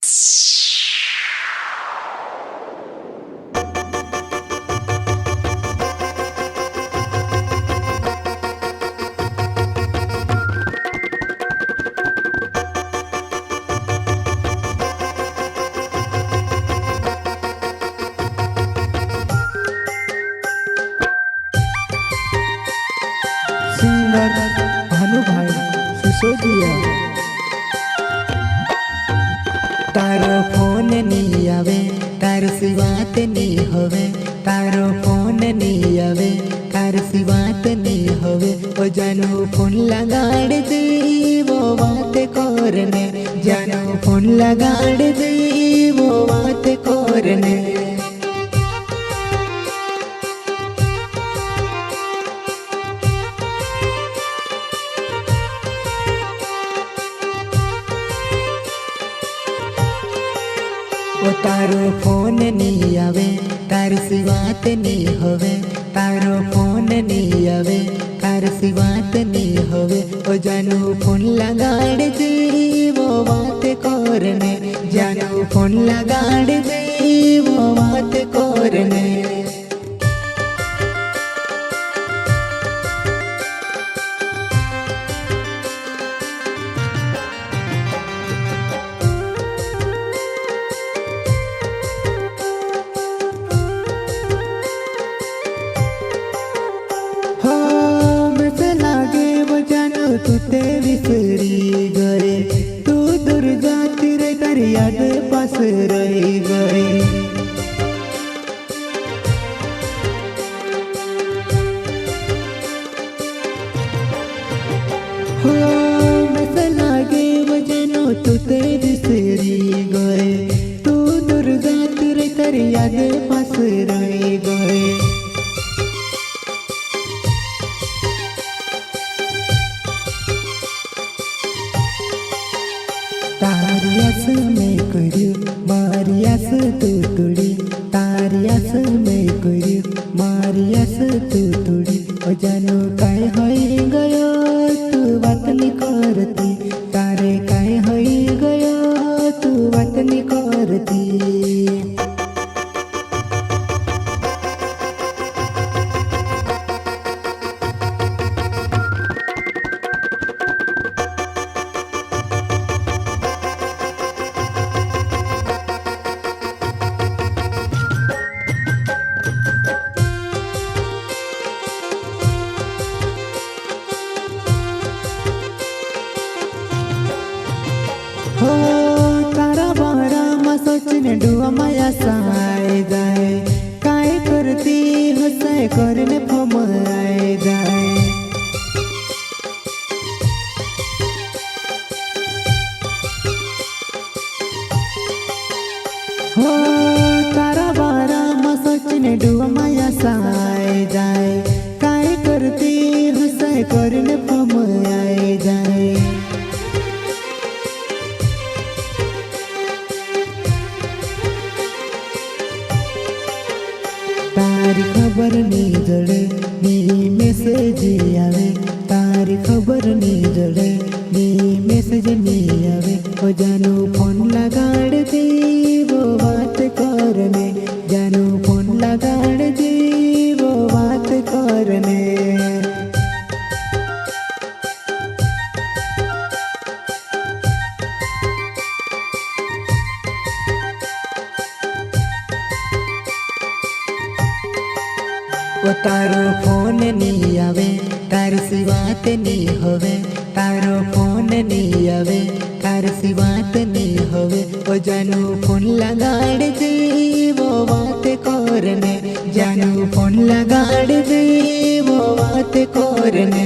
Singer भानु भाई सिसोदिया। तारो phone नहीं आवे तार सिवात नहीं होवे, तारो फोन नहीं आवे तार सिवात नहीं होवे। ओ जानू फोन लगाड़ दे वो बात करने, जानू फोन लगाड़ दे वो बात करने। ओ तारो फोन नहीं आवे तार सिवात नहीं होवे, तारो फोन नहीं आवे तार सिवात नहीं होवे। ओ जानू फोन लगाड़ दे वो बात करने, जानू फोन लगाड़ दे वो बात करने। तू ते विसरी गए, तू दूर जाती रे तारी याद पास रही गई। हो मैं लागे वजनो तू ते विसरी गए, तू दूर जाती रे तारी याद पास रही गई। तारियास में करू मारियास तू तुड़ी, तारियास में करू मारियास तू तुड़ी। ओ जानू काय होई गयो तू बात नहीं करती, तारे काय होई गयो तू बात नहीं करती। हो तारा बारा मा सोचने डुआ माया साए जाए, काय करती हंसाए करने फमाए जाए। हो तारा बारा मा सोचने डुआ माया साए जाए, काय करती हंसाए करने फमाए जाए। तारी खबर नहीं जड़े नी मैसेज आवे, तारी खबर नहीं जड़े नी मैसेज नहीं आवे। ओ जानू फोन लगाड़ दे वो बात करने, जानू फोन लगाड़ दे वो बात करने। ओ तारो फोन नहीं आवे तार सिवात नहीं होवे, तारो फोन नहीं आवे तार सिवात नहीं होवे। ओ जानू फोन लगाड़ दे वो बात करने, जानू फोन लगाड़ दे वो बात करने।